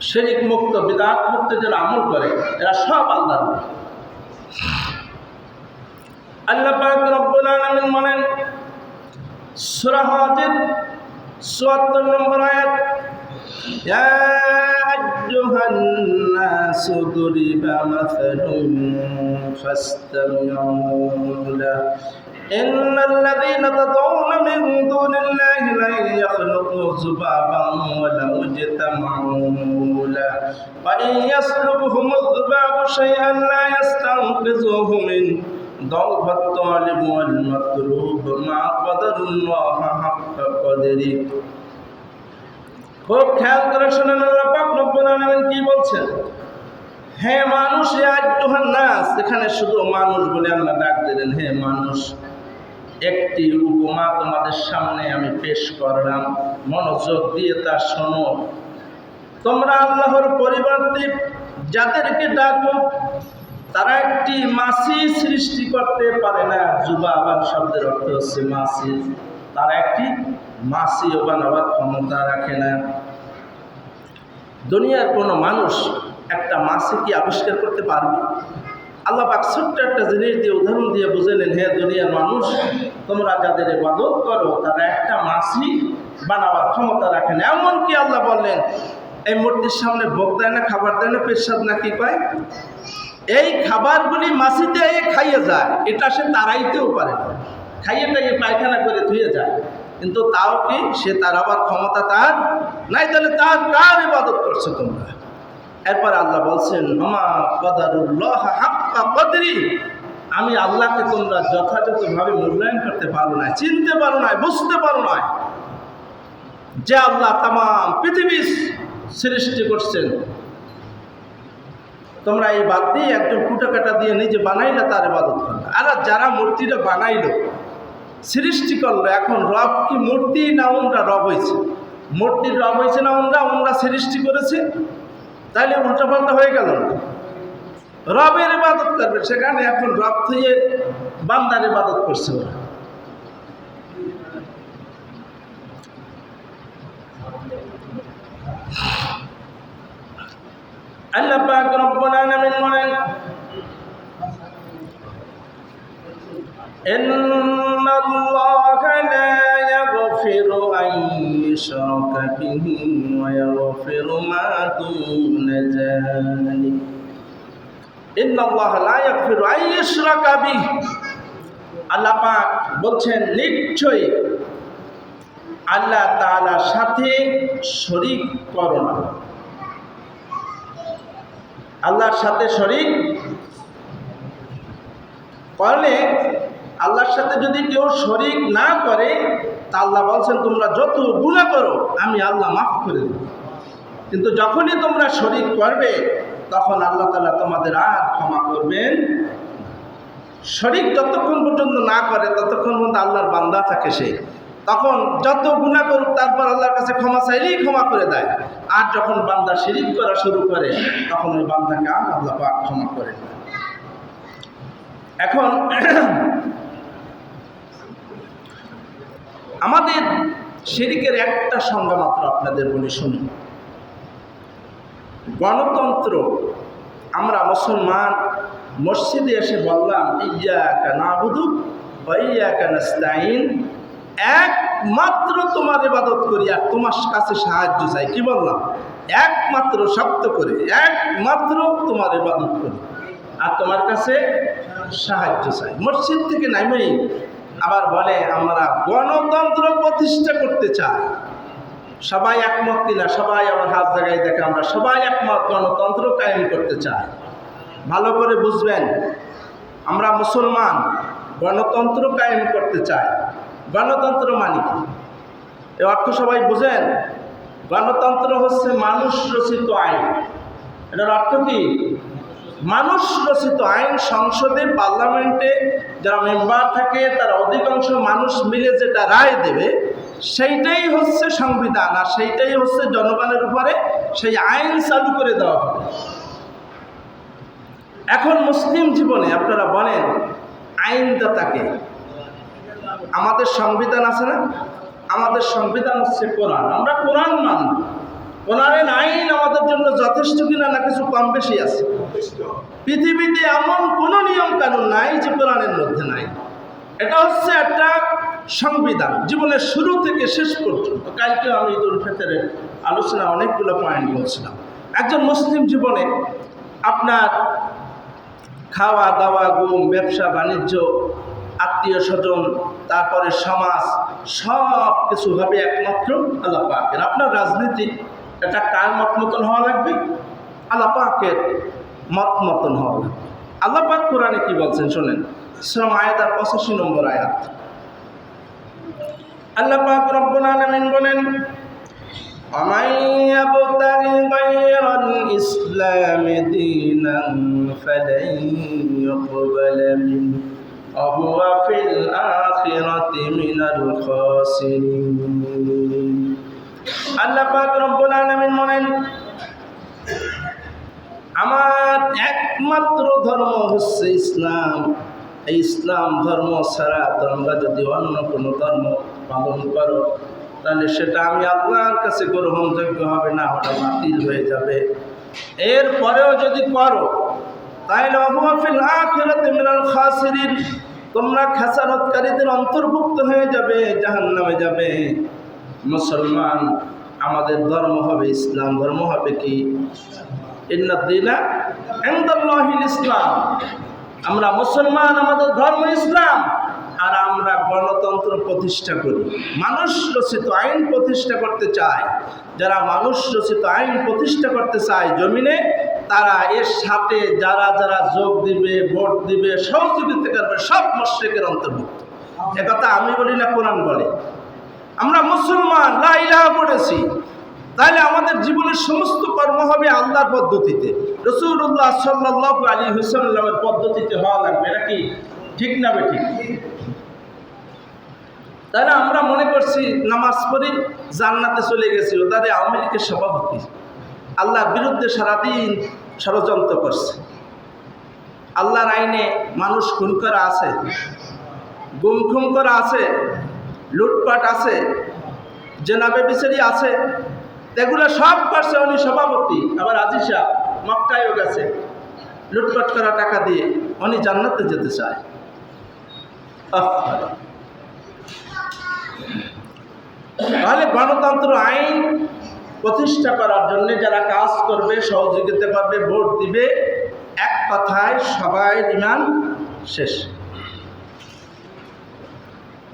Speaker 1: শিরক মুক্ত, বিদআত মুক্ত যারা আমল করে, এরা সব আল্লাহর ওলি। আল্লাহ পাক রব্বুল আলামিন বলেন সূরা হাজির ৭৪ নম্বর আয়াত, ইয়া আইয়ুহান নাসু দুরিবা মাসালুন ফাসতামিউ লাহু ইন্নাল লাযীনা তাদউনা মিন দুনিল্লাহি লা ইয়াখলুকু যুবাবান ওয়া লাউ ইজতামাউ লাহু ওয়া ইন ইয়াসলুবহুমুয যুবাবু শাইআন লা ইয়াস্তানকিযুহু মিন ضعف الطالب والمطلوب مع قدر الله حق قدره। খুব খেয়াল করে শুনেন আল্লাহ পাক রব্বুল আলামিন কি বলছেন। হে মানুষ, ইয়া আইয়ুহান নাস, এখানে শুধু মানুষ বলে আল্লাহ ডাক দিলেন, হে মানুষ। একটি উপমা তোমাদের সামনে আমি পেশ করলাম, মনোযোগ দিয়ে তা শোনো। তোমরা আল্লাহর পরিবর্তে যাদেরকে ডাকো, তারা একটি মাছি সৃষ্টি করতে পারে না। যুবাবান শব্দের অর্থ হচ্ছে মাছি। তারা একটি মাছিও বানাবার ক্ষমতা রাখে না। দুনিয়ার কোনো মানুষ একটা মাছি কি আবিষ্কার করতে পারবে? আল্লাহ পাক ছোট্ট একটা জিনিস দিয়ে উদাহরণ দিয়ে বুঝালেন, হে দুনিয়ার মানুষ, তোমরা যাদের ইবাদত করো তারা একটা মাছি বানাবার ক্ষমতা রাখেন। এমনকি আল্লাহ বললেন, এই মূর্তির সামনে ভোগ দেয় না, খাবার দেয় না, পেশাব না কি কয়, এই খাবারগুলি মাছিতে খাইয়ে যায়, এটা সে তাড়াইতেও পারে না, খাইয়ে টাইয়ে পায়খানা করে ধুয়ে যায়, কিন্তু তাও কি সে তাড়াবার ক্ষমতা তার নাই? তাহলে তার কার ইবাদত করছো তোমরা? এরপর আল্লাহ বলছেন, মামা কদারুল্লাহ হাক্কা কদরি, আমি আল্লাহকে তোমরা যথাযথভাবে মূল্যায়ন করতে পারো না, চিনতে পারো না, বুঝতে পারো না যে আল্লাহ তাম পৃথিবী সৃষ্টি করছেন। তোমরা এই বাদ দিয়ে একজন কুটাকাটা দিয়ে নিজে বানাইলে তার ইবাদত করবে। আর যারা মূর্তিটা বানাইলো, সৃষ্টি করলো, এখন রব কি মূর্তি না ওনরা রব হয়েছে? মূর্তির রব হয়েছে না ওনরা সৃষ্টি করেছে? তাইলে উল্টাপাল্টা হয়ে গেল না? রবের ইবাদত করবে, সেখানে এখন রব থেকে বান্দার ইবাদত করছে ওরা। আল্লাহ পাক রব্বুল আলামিন বলেন, ইন্নাল্লাহা লা ইয়াগফিরু আন ইউশরাকা বিহি ওয়া ইয়াগফিরু মা দুনা যালিক। ইন্নাল্লাহা লা ইয়াগফিরু আন ইউশরাকা বিহি, আল্লাহ পাক বলছেন, নিশ্চয়ই আল্লাহ তাআলার সাথে শরীক করো না। আল্লাহর সাথে শরীক করলে, আল্লাহর সাথে যদি কেউ শরীক না করে, তা আল্লাহ বলছেন তোমরা যত গুনাহ করো আমি আল্লাহ মাফ করে দেব। কিন্তু যখনই তোমরা শরীক করবে, তখন আল্লাহ তাআলা তোমাদের আর ক্ষমা করবেন। শরীক যতক্ষণ পর্যন্ত না করে ততক্ষণ পর্যন্ত আল্লাহর বান্দা থাকে সে, তখন যত গুনাহ করুক তারপর আল্লাহর কাছে ক্ষমা চাইলেই ক্ষমা করে দেয়। আর যখন বান্দা শিরিক করা শুরু করে, তখন ওই বান্দাকে আর আল্লাহ পাক ক্ষমা করে না। এখন আমাদের শিরিকের একটা সংজ্ঞা মাত্র আপনাদের বলি, শুনুন। গণতন্ত্র, আমরা মুসলমান মসজিদে এসে বললাম ইয়্যাকা না'বুদু ওয়া ইয়্যাকা নাস্তাঈন, একমাত্র তোমার ইবাদত করি আর তোমার কাছে সাহায্য চাই। কি বললাম? একমাত্র, শব্দ করে, একমাত্র তোমার ইবাদত করি আর তোমার কাছে সাহায্য চাই। মসজিদ থেকে নামেই আবার বলে আমরা গণতন্ত্র প্রতিষ্ঠা করতে চাই। সবাই একমত কিনা? সবাই আবার হাত জায়গায় দেখে, আমরা সবাই একমত, গণতন্ত্র কায়েম করতে চাই। ভালো করে বুঝবেন, আমরা মুসলমান গণতন্ত্র কায়েম করতে চাই। গণতন্ত্র মানে কি? এর অর্থ সবাই বুঝেন? গণতন্ত্র হচ্ছে মানুষ রচিত আইন। এটার অর্থ কি? মানুষ রচিত আইন। সংসদে, পার্লামেন্টে যারা মেম্বার থাকে তারা অধিকাংশ মানুষ মিলে যেটা রায় দেবে, সেইটাই হচ্ছে সংবিধান, আর সেইটাই হচ্ছে জনগণের উপরে সেই আইন চালু করে দেওয়া হবে। এখন মুসলিম জীবনে আপনারা বলেন আইনদাতাকে, আমাদের সংবিধান আছে না? আমাদের সংবিধান হচ্ছে কোরআন। আমরা কোরআন মানব। কোরআনের আইন আমাদের জন্য যথেষ্ট কিনা না কিছু কম বেশি আছে? পৃথিবীতে এমন কোনো নিয়ম কানুন নাই যে কোরআনের মধ্যে নাই। এটা হচ্ছে একটা সংবিধান, জীবনের শুরু থেকে শেষ পর্যন্ত। কালকে আমি ঈদুল ফিতরের আলোচনা অনেকগুলো পয়েন্ট বলছিলাম। একজন মুসলিম জীবনে আপনার খাওয়া দাওয়া, ঘুম, ব্যবসা বাণিজ্য, আত্মীয় স্বজন, তারপরে সমাজ, সব কিছু হবে একমাত্র আল্লাহ পাকের। আপনার রাজনীতি, এটা কার মত মতন হওয়া লাগবে? আল্লাহ পাকের মত মতন হওয়া লাগবে। আল্লাহ পাক কোরআনে কি বলছেন শোনেন, সূরা আয়াত 85 নম্বর আয়াত। আল্লাহ পাক রব্বুল আলামিন বলেন, ومن يبتغ غير الإسلام دينا فلن يقبل منه وهو في الآخرة من الخاسرين। আল্লাহ পাক রব্বুল আলামিন বলেন, আমার একমাত্র ধর্ম হচ্ছে ইসলাম। এই ইসলাম ধর্ম ছাড়া তোমরা যদি অন্য কোনো ধর্ম পালন করো, তাহলে সেটা আমি আল্লাহর কাছে গ্রহণযোগ্য হবে না, ওটা বাতিল হয়ে যাবে। এর পরেও যদি করো তাহলে ওয়া ফিল আখিরাতি মিনাল খাসিরিন, তোমরা খেসারতকারীদের অন্তর্ভুক্ত হয়ে যাবে, জাহান্নামে যাবে। মুসলমান, আমাদের ধর্ম হবে ইসলাম। ধর্ম হবে কি? ইন্নাদ দীনা ইনদাল্লাহিল ইসলাম। আমরা মুসলমান, আমাদের ধর্ম ইসলাম। আর আমরা গণতন্ত্র প্রতিষ্ঠা করি, মানুষ রচিত আইন প্রতিষ্ঠা করতে চায়। যারা মানুষ রচিত আইন প্রতিষ্ঠা করতে চায় জমিনে, তারা এর সাথে যারা যারা যোগ দিবে, ভোট দিবে, সহযোগিতা করবে, সব মুশরিকের অন্তর্ভুক্ত। একথা আমি বলি না, কোরআন বলে। আমরা মুসলমান, লা ইলাহা পড়েছি, তাহলে আমাদের জীবনের সমস্ত কর্ম হবে আল্লাহর পদ্ধতিতে, রাসূলুল্লাহ সাল্লাল্লাহু আলাইহি ওয়াসাল্লামের পদ্ধতিতে হওয়া লাগবে। এটা কি ঠিক না বেঠিক? তাহলে আমরা মনে করছি নামাজ পড়ি, জান্নাতে চলে গেছি, ওদের আওয়ামী লীগের সভাপতি আল্লাহর বিরুদ্ধে সারাদিন ষড়যন্ত্র করছে। আল্লাহর আইনে মানুষ খুন করা আছে, গুম করা আছে, লুটপাট আছে, জেনা ব্যভিচারী আছে, এগুলো সব করছে উনি সভাপতি। আবার আজিজ সাহেব মক্কায়ও গেছে লুটপাট করা টাকা দিয়ে, উনি জান্নাতে যেতে চায়। তাহলে গণতন্ত্র আইন প্রতিষ্ঠা করার জন্য যারা কাজ করবে, সহযোগিতা করবে, ভোট দিবে, এক কথায় সবাই ঈমান শেষ।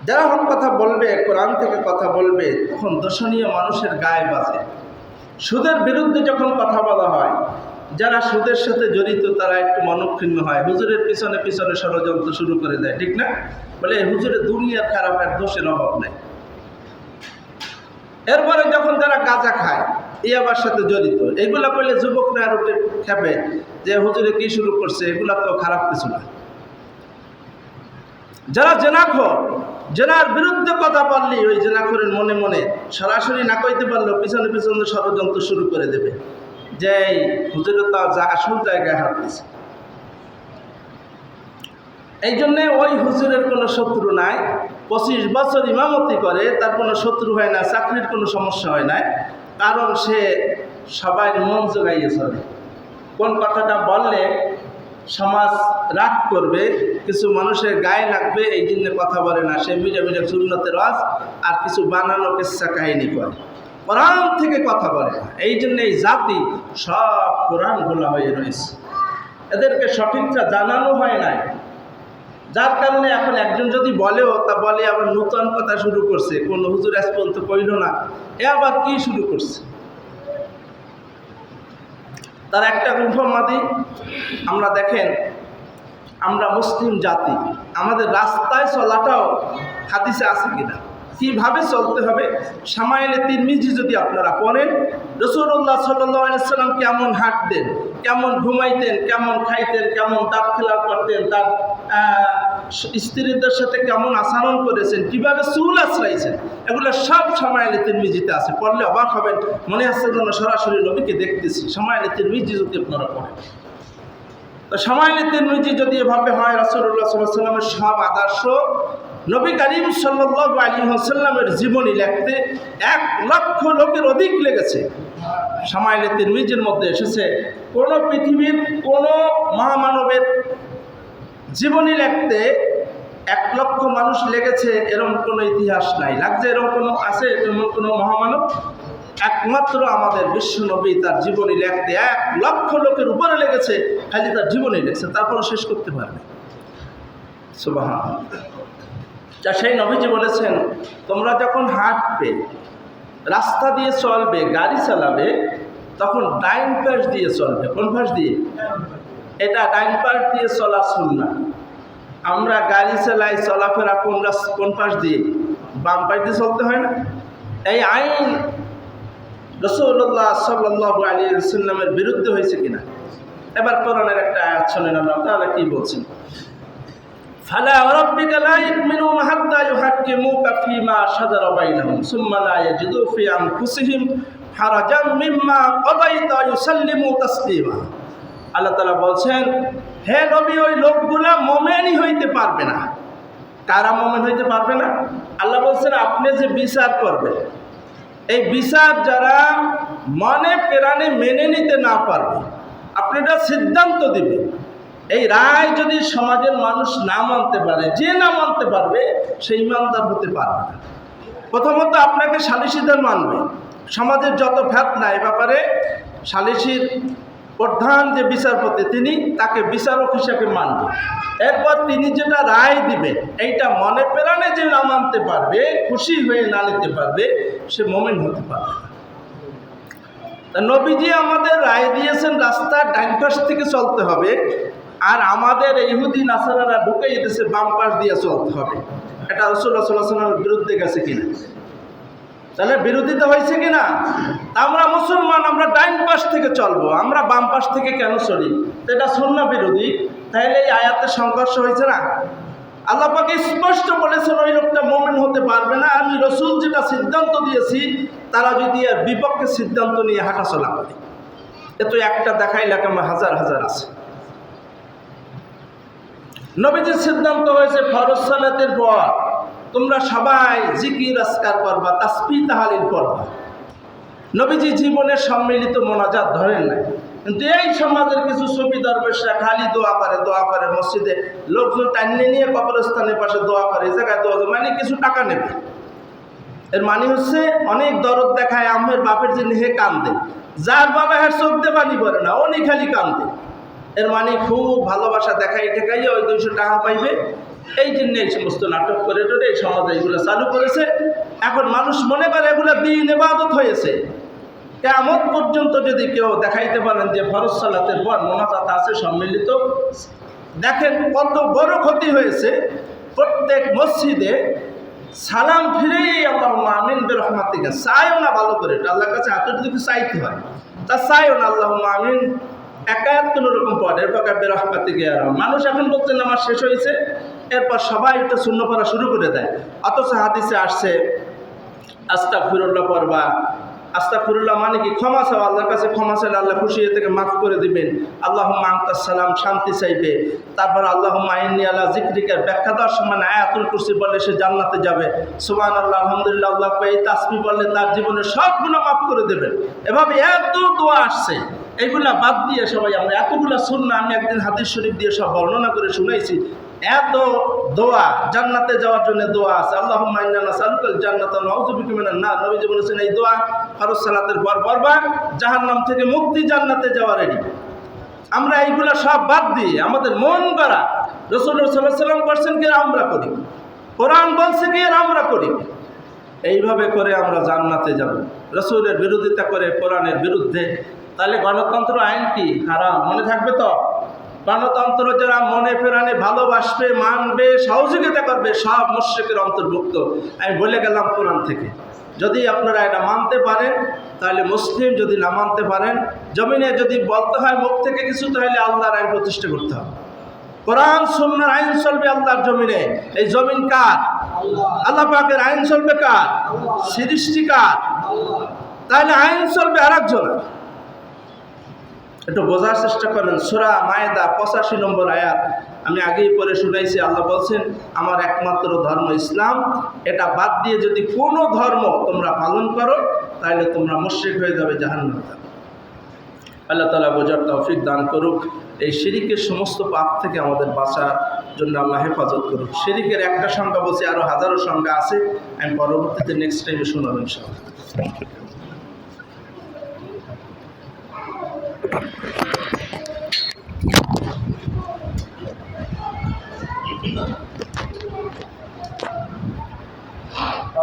Speaker 1: যারা হক কথা বলবে, কোরআন থেকে কথা বলবে, তখন দর্শনীয় মানুষের গায়ে বাজে। সুদের বিরুদ্ধে যখন কথা বলা হয়, যারা সুদের সাথে জড়িত তারা একটু মনক্ষুণ্ণ হয়, হুজুরের পিছনে পিছনে ষড়যন্ত্র শুরু করে দেয়, ঠিক না? বলে হুজুরের দুনিয়ার খারাপের দোষের অভাব নেই। এরপরে যখন যারা গাঁজা খায়, ইয়াবার সাথে জড়িত, এগুলা বলে যুবকরা আর খেপে যে হুজুরে কি শুরু করছে, এগুলা তো খারাপ কিছু না। যারা জেনাখোর, জেনার বিরুদ্ধে কথা বললি ওই জেনাখোরের মনে মনে সরাসরি না কইতে পারলো, পিছনে পিছনে ষড়যন্ত্র শুরু করে দেবে যে হুজুরে তো আসল জায়গায় হাত দিছে। এই জন্যে ওই হুজুরের কোনো শত্রু নাই। 25 বছর ইমামতি করে, তার কোনো শত্রু হয় না, চাকরির কোনো সমস্যা হয় না, কারণ সে সবাই মন জোগাইয়ে চলে। কোন কথাটা বললে সমাজ রাগ করবে, কিছু মানুষের গায়ে লাগবে, এই জন্য কথা বলে না। সে মিডে মিডে সুন্নতের ওয়াজ আর কিছু বানানো কিচ্ছা কাহিনী করে, কোরআন থেকে কথা বলে না। এই জন্য এই জাতি সব কোরআন ভোলা হয়ে রয়েছে, এদেরকে সঠিকটা জানানো হয় নাই। যার কারণে এখন একজন যদি বলেও তা বলে আবার নূতন কথা শুরু করছে, কোন হুজুর আজ পর্যন্ত কইল না, এ আবার কি শুরু করছে। তার একটা উপমাদি আমরা দেখেন, আমরা মুসলিম জাতি, আমাদের রাস্তায় চলাটাও হাদিসে আছে কিনা, কিভাবে চলতে হবে। শামাইলে তিরমিজি যদি আপনারা পড়েন, রাসূলুল্লাহ সাল্লাল্লাহু আলাইহি ওয়াসাল্লাম কেমন হাঁটতেন, কেমন ঘুমাইতেন, কেমন খাইতেন, কেমন দাঁত খেলা করতেন, তার স্ত্রীদের সাথে কেমন আচরণ করেছেন, কিভাবে চুল আছড়াইছেন, এগুলো সব শামাইলে তিরমিজিতে আছে। পড়লে অবাক হবেন, মনে হচ্ছে যেন সরাসরি নবীকে দেখতেছি। শামাইলে তিরমিজি যদি আপনারা পড়েন, তো শামাইলে তিরমিজি যদি এভাবে হয়, রাসূলুল্লাহ সাল্লাল্লাহু আলাইহি ওয়াসাল্লামের সব আদর্শ নবী করিম সাল্লাল্লাহু আলাইহি ওয়াসাল্লামের জীবনী লিখতে 1 লক্ষ লোকের অধিক লেগেছে। শামাইলে তিরমিজির মধ্যে এসেছে, কোন পৃথিবীর কোন মহামানবের জীবনী লিখতে 1 লক্ষ মানুষ লেগেছে এরকম কোনো ইতিহাস নাই। লাগছে এরকম কোনো আছে, এরকম কোনো মহামানব? একমাত্র আমাদের বিশ্ব নবী তার জীবনী লিখতে 1 লক্ষ লোকের উপরে লেগেছে, খালি তার জীবনী লিখছে, তারপরও শেষ করতে পারবে। সুবহানাল্লাহ। যা সেই নবীজি বলেছেন, তোমরা যখন হাঁটবে, রাস্তা দিয়ে চলবে, গাড়ি চালাবে, তখন ডাইন পাশ দিয়ে চলবে। কোন পাশ দিয়ে? এটা ডাইন পাশ দিয়ে চলা সুন্নাহ। আমরা গাড়ি চালাই, চলাফেরা কোন পাশ দিয়ে? বাম পাশ দিয়ে চলতে হয় না? এই আইন রাসূলুল্লাহ সাল্লাল্লাহু আলাইহি ওয়াসাল্লামের বিরুদ্ধে হয়েছে কিনা? এবার কোরআনের একটা আয়াত শুনেন, আল্লাহ তাআলা কি বলছেন? ফালা রাব্বিকা লা ইউমিনুনা হাত্তা ইউহাক্কিমুকা ফীমা শাজারা বাইনাহুম সুম্মা লা ইয়াজিদু ফী আনফুসিহিম হারাজাম মিম্মা কাদাইতা ইউসাল্লিমু তাসলিমা। আল্লাহ তাআলা বলছেন, হে নবী, ওই লোকগুলা মুমিনই হইতে পারবে না। কারা মুমিন হইতে পারবে না? আল্লাহ বলছেন, আপনি যে বিচার করবেন, এই বিচার যারা মনে প্রাণে মেনে নিতে না পারবে, আপনি এটা সিদ্ধান্ত দিবেন। এই রায় যদি সমাজের মানুষ না মানতে পারে, যে না মানতে পারবে সেই ইমানদার হতে পারবে না। প্রথমত আপনাকে সালিশিদের মানবে। সমাজের যত ফ্যাতনা এ ব্যাপারে সালিশির প্রধান যে বিচারপতি তিনি তাকে বিচারক হিসেবে মানবে। এরপর তিনি যেটা রায় দিবেন এইটা মনে প্রাণে যে না মানতে পারবে, খুশি হয়ে না নিতে পারবে, সে মুমিন হতে পারবে না। তা নবীজি আমাদের রায় দিয়েছেন রাস্তার ডান পাশ থেকে চলতে হবে, আর আমাদের ইহুদি নাসারারা ঢুকে যেতেছে বাম পাশ দিয়ে চলতে হবে। এটা রাসূলুল্লাহ সাল্লাল্লাহু আলাইহি ওয়াসাল্লামের বিরুদ্ধে গেছে কিনা? তাহলে বিরোধিতা হয়েছে কিনা? আমরা মুসলমান, আমরা ডাইন পাশ থেকে চলবো, আমরা বাম পাশ থেকে কেন চলি? তো এটা সুন্নাহ বিরোধী। তাহলে এই আয়াতের সংঘর্ষ হয়েছে না? আল্লাহ পাক স্পষ্ট বলেছেন ওই লোকটা মুমিন হতে পারবে না। আমি রাসূল যেটা সিদ্ধান্ত দিয়েছি তারা যদি এর বিপক্ষে সিদ্ধান্ত নিয়ে হাঁটাচলা করে, এ তো একটা দেখাইলে কেমন হাজার হাজার আছে। নবীজির সিদ্ধান্ত হয়েছে ফরজ সালাতের পর তোমরা সবাই জিকির আজকার করবা, তাসবিহ তাহলিল করবা। নবীজি জীবনের সম্মিলিত মোনাজাত ধরেন নাই, কিন্তু এই সমাজের কিছু সুফি দরবেশরা খালি দোয়া করে মসজিদে লোকজন টানিয়ে নিয়ে কবরস্থানের পাশে দোয়া করে, এই জায়গায় দোয়া, মানে কিছু টাকা নেবে। এর মানে হচ্ছে অনেক দরদ দেখায়, আম্মের বাপের যে নেহে কান্দে, যার বাবা হ্যাঁ চোখ দিয়ে পানি পড়ে না, উনি খালি কান্দে। এর মানে খুব ভালোবাসা দেখাই ঠেকাইয়া ওই 200 টাকা পাইবে। এই জন্য এই সমস্ত নাটক করে টোরে এই সমাজে এগুলো চালু করেছে। এখন মানুষ মনে করে এগুলো দ্বীন ইবাদত হয়েছে। কিয়ামত পর্যন্ত যদি কেউ দেখাইতে পারেন যে ফরজ সালাতের পর মোনাজাত আছে সম্মিলিত, দেখেন কত বড় ক্ষতি হয়েছে। প্রত্যেক মসজিদে সালাম ফিরেই আল্লাহুম্মা আমিন বিরহমাতিকা চাইও না, ভালো করে আল্লাহর কাছে হাতের দিকে চাইতে হয়, তা চাইও না আল্লাহুম্মা আমিন একাত কোনো রকম পড়ে, এরপর বিরহমাতিকা। মানুষ এখন বলতে নামাজ শেষ হয়েছে, এরপর সবাই একটা শূন্য পড়া শুরু করে দেয়। অথচ হাদিসে আসছে আস্তাগফিরুল্লাহ পড়বা। আস্তাগফিরুল্লাহ মানে কি? ক্ষমা চাও, আল্লাহর কাছে ক্ষমা চাইলে আল্লাহ খুশি হয়ে থেকে মাফ করে দিবেন। আল্লাহুম্মা আনতাস সালাম, শান্তি চাইবে। তারপর আল্লাহুম্মা ইন্নী আলা যিকরিকা ব্যাখ্যা দেওয়ার সময় আয়াতুল কুরসি বললে সে জান্নাতে যাবে। সুবহানাল্লাহ, আলহামদুলিল্লাহ, আল্লাহ এই তাসবিহ বললে তার জীবনের সব গুনাহ মাফ করে দেবেন। এভাবে এত দোয়া আসছে, এইগুলা বাদ দিয়ে সবাই আমরা এতগুলা সুন্নাহ, আমি একদিন হাদিস শরীফ দিয়ে সব বর্ণনা করে শুনাইছি। এত দোয়া, জান্নাতে যাওয়ার জন্য দোয়া আছে। আল্লাহুম্মা ইন্না নাসআলুকাল জান্নাতা ওয়া নাউযু বিকা মিনান নার। নবীজি বলেছেন এই দোয়া ফরজ সালাতের পর পড়বা, জাহান্নাম থেকে মুক্তি, জান্নাতে যাওয়া রেডি। আমরা এইগুলা সব বাদ দিয়ে আমাদের মন গড়া রাসূলুল্লাহ সাল্লাল্লাহু আলাইহি ওয়াসাল্লাম করছেন কি আমরা করি, কোরআন বলছে কি আমরা করি, এইভাবে করে আমরা জান্নাতে যাব। রাসূলের বিরোধিতা করে কোরআনের বিরুদ্ধে, তাহলে গণতন্ত্র আইন কি হারাম? মনে থাকবে তো? গণতন্ত্র যারা মনে প্রাণে ভালোবাসবে, মানবে, সহযোগিতা করবে, সব মুশরিকের অন্তর্ভুক্ত। আমি বলে গেলাম কোরআন থেকে। যদি আপনারা এটা মানতে পারেন তাহলে মুসলিম, যদি না মানতে পারেন, জমিনে যদি বলতে হয় মুখ থেকে কিছু, তাহলে আল্লাহর আইন প্রতিষ্ঠা করতে হবে। কোরআন সুন্নাহর আইন চলবে আল্লাহর জমিনে। এই জমিন কার? আল্লাহ পাকের। আইন চলবে কার? সৃষ্টি কার? তাহলে আইন চলবে আরেকজনের। একটু বোঝার চেষ্টা করেন। সূরা মায়েদা 85 নম্বর আয়াত আমি আগেই পড়ে শুনাইছি। আল্লাহ বলছেন আমার একমাত্র ধর্ম ইসলাম, এটা বাদ দিয়ে যদি কোনো ধর্ম তোমরা পালন করো তাহলে তোমরা মুশরিক হয়ে যাবে, জাহান্নামে যাবে। আল্লাহ তাআলা বোঝার তৌফিক দান করুক। এই শিরিকের সমস্ত পাপ থেকে আমাদের বাঁচার জন্য আল্লাহ হেফাজত করুক। শিরিকের একটা সংখ্যা বলছি, আরও হাজারো সংখ্যা আছে, আমি পরবর্তীতে নেক্সট টাইমে শোনাবো ইনশাআল্লাহ।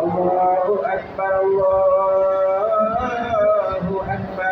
Speaker 2: আল্লাহু আকবার, আল্লাহু